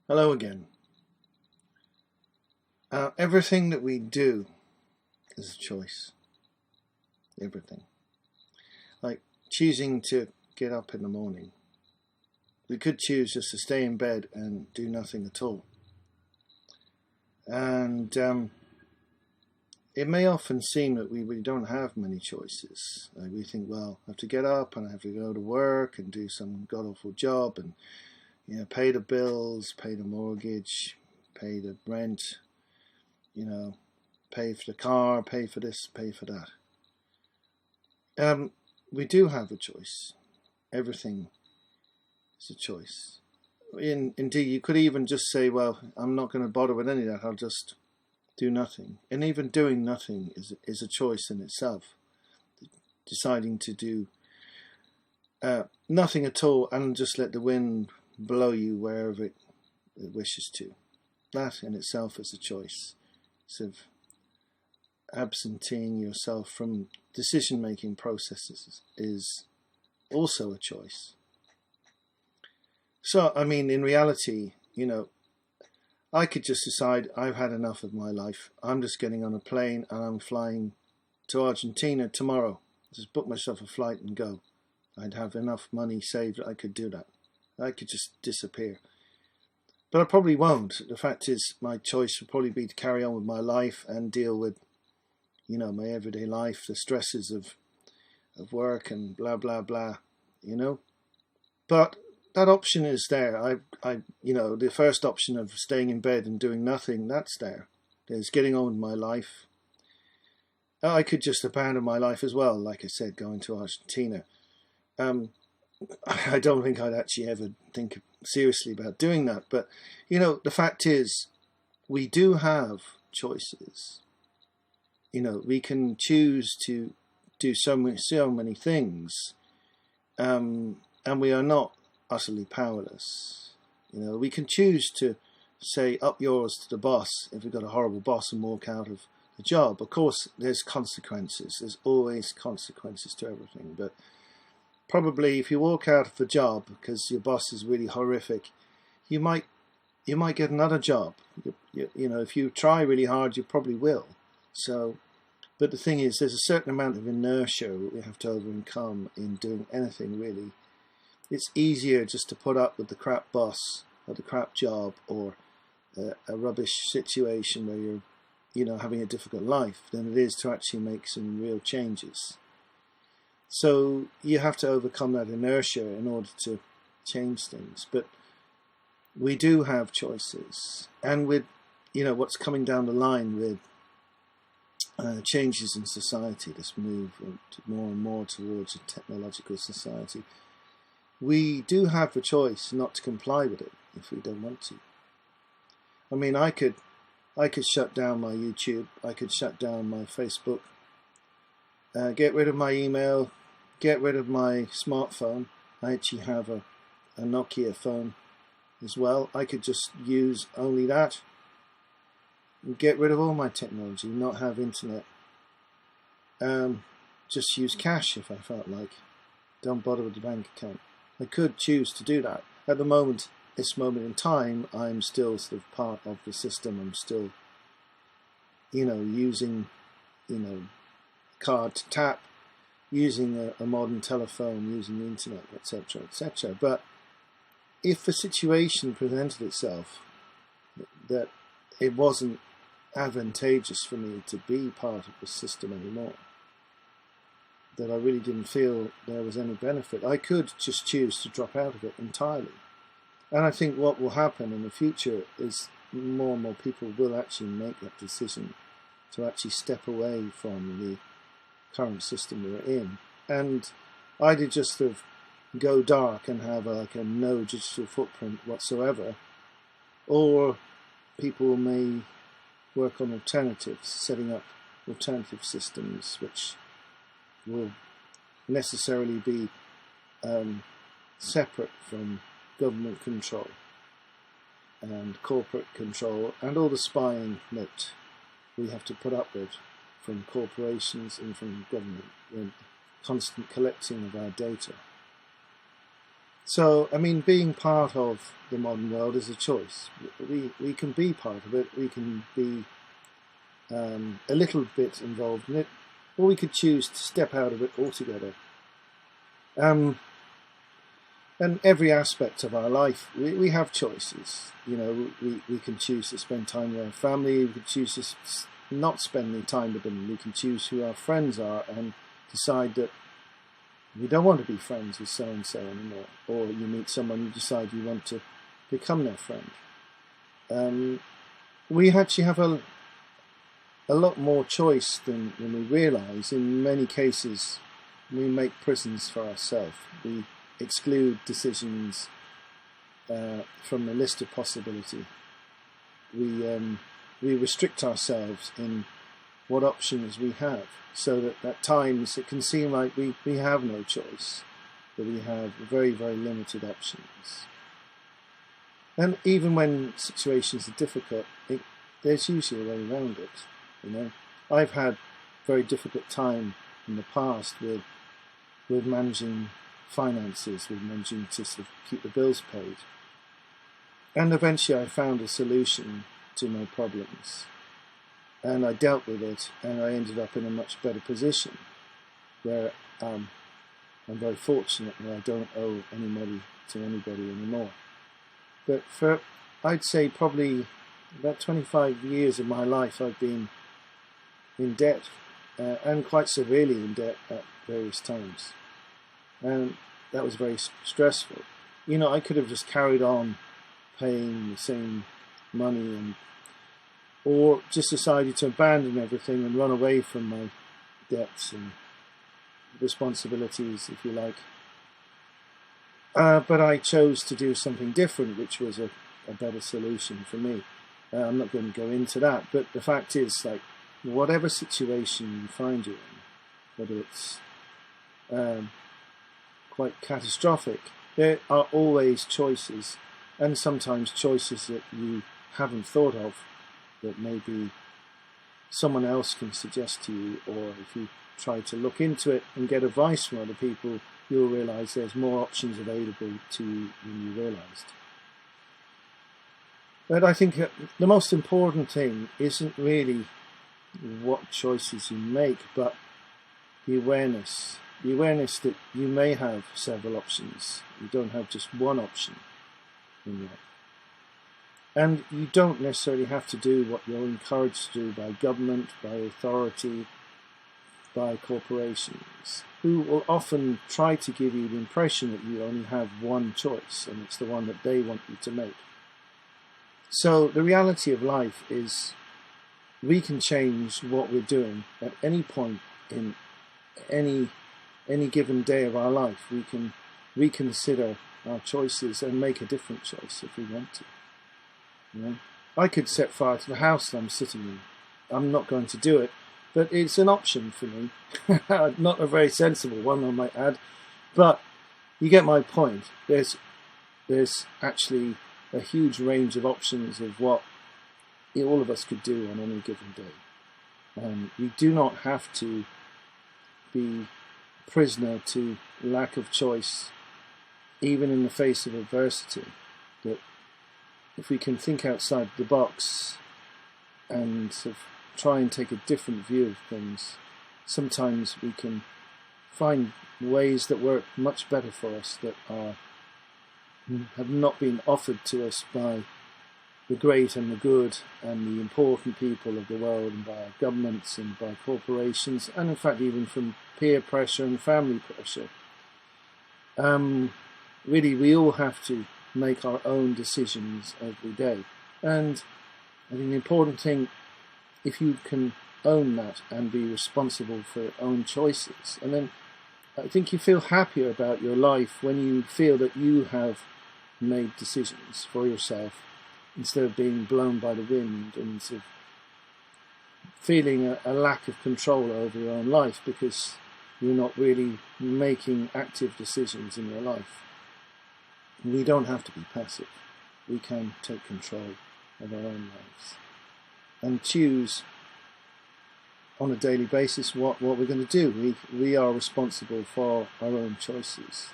Hello again. Everything that we do is a choice. Everything. Like choosing to get up in the morning. We could choose just to stay in bed and do nothing at all. And it may often seem that we really don't have many choices. Like we think, well, I have to get up and I have to go to work and do some god-awful job and pay the bills, pay the mortgage, pay the rent, pay for the car, pay for this, pay for that. We do have a choice. Everything is a choice. Indeed, you could even just say, well, I'm not going to bother with any of that. I'll just do nothing. And even doing nothing is a choice in itself. Deciding to do nothing at all and just let the wind blow you wherever it wishes to. That in itself is a choice. Sort of absenteeing yourself from decision-making processes is also a choice. So, I mean, in reality, I could just decide I've had enough of my life. I'm just getting on a plane and I'm flying to Argentina tomorrow. Just book myself a flight and go. I'd have enough money saved that I could do that. I could just disappear. But I probably won't. The fact is, my choice would probably be to carry on with my life and deal with, my everyday life, the stresses of work and blah, blah, blah, But that option is there. The first option of staying in bed and doing nothing, that's there. There's getting on with my life. I could just abandon my life as well, like I said, going to Argentina. I don't think I'd actually ever think seriously about doing that. But, the fact is, we do have choices. We can choose to do so many things. And we are not utterly powerless. We can choose to say up yours to the boss if we've got a horrible boss and walk out of the job. Of course, there's consequences. There's always consequences to everything. But probably if you walk out of the job because your boss is really horrific, you might get another job. If you try really hard, you probably will. So, but the thing is, there's a certain amount of inertia we have to overcome in doing anything really. It's easier just to put up with the crap boss or the crap job or a rubbish situation where you're, having a difficult life than it is to actually make some real changes. So you have to overcome that inertia in order to change things. But we do have choices. And with, what's coming down the line with changes in society, this move more and more towards a technological society, we do have the choice not to comply with it if we don't want to. I mean, I could shut down my YouTube, I could shut down my Facebook, get rid of my email, get rid of my smartphone. I actually have a Nokia phone as well. I could just use only that and get rid of all my technology, not have internet. Just use cash if I felt like. Don't bother with the bank account. I could choose to do that. At the moment, this moment in time, I'm still sort of part of the system. I'm still, using, card to tap, using a modern telephone, using the internet, etc., etc. But if the situation presented itself that it wasn't advantageous for me to be part of the system anymore, that I really didn't feel there was any benefit, I could just choose to drop out of it entirely. And I think what will happen in the future is more and more people will actually make that decision to actually step away from the current system we're in and either just sort of go dark and have a no digital footprint whatsoever, or people may work on alternatives, setting up alternative systems which will necessarily be separate from government control and corporate control and all the spying that we have to put up with from corporations and from government, the constant collecting of our data. So, I mean, being part of the modern world is a choice. We can be part of it. We can be a little bit involved in it, or we could choose to step out of it altogether. And every aspect of our life, we have choices. You know, we can choose to spend time with our family. We can choose to not spend any time with them. We can choose who our friends are and decide that we don't want to be friends with so-and-so anymore. Or you meet someone, you decide you want to become their friend. We actually have a lot more choice than we realise. In many cases, we make prisons for ourselves. We exclude decisions from the list of possibility. We restrict ourselves in what options we have, so that at times it can seem like we have no choice, that we have very, very limited options. And even when situations are difficult, there's usually a way around it. You know, I've had very difficult time in the past with managing finances, with managing to sort of keep the bills paid. And eventually I found a solution to my problems. And I dealt with it, and I ended up in a much better position, where I'm very fortunate that I don't owe any money to anybody anymore. But for, I'd say, probably about 25 years of my life, I've been in debt, and quite severely in debt at various times. And that was very stressful. You know, I could have just carried on paying the same money, or just decided to abandon everything and run away from my debts and responsibilities, if you like. But I chose to do something different, which was a better solution for me. I'm not going to go into that, but the fact is, like, whatever situation you find you in, whether it's quite catastrophic, there are always choices, and sometimes choices that you haven't thought of, that maybe someone else can suggest to you, or if you try to look into it and get advice from other people, you'll realise there's more options available to you than you realised. But I think the most important thing isn't really what choices you make, but the awareness that you may have several options. You don't have just one option in life. And you don't necessarily have to do what you're encouraged to do by government, by authority, by corporations, who will often try to give you the impression that you only have one choice, and it's the one that they want you to make. So the reality of life is we can change what we're doing at any point in any given day of our life. We can reconsider our choices and make a different choice if we want to. You know? I could set fire to the house that I'm sitting in. I'm not going to do it, but it's an option for me. Not a very sensible one, I might add, but you get my point. There's actually a huge range of options of what all of us could do on any given day. You do not have to be prisoner to lack of choice, even in the face of adversity. That if we can think outside the box and sort of try and take a different view of things, sometimes we can find ways that work much better for us, that have not been offered to us by the great and the good and the important people of the world, and by our governments and by corporations, and in fact even from peer pressure and family pressure. Really, we all have to make our own decisions every day. And I think the important thing, if you can own that and be responsible for your own choices, and then I think you feel happier about your life when you feel that you have made decisions for yourself, instead of being blown by the wind and sort of feeling a lack of control over your own life because you're not really making active decisions in your life. We don't have to be passive. We can take control of our own lives and choose on a daily basis what we're going to do. We are responsible for our own choices.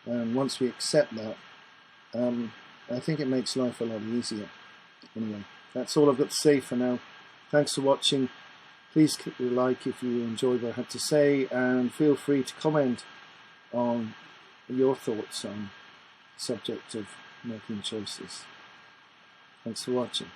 And once we accept that, I think it makes life a lot easier. Anyway, that's all I've got to say for now. Thanks for watching. Please click the like if you enjoyed what I had to say, and feel free to comment on your thoughts on the subject of making choices. Thanks for watching.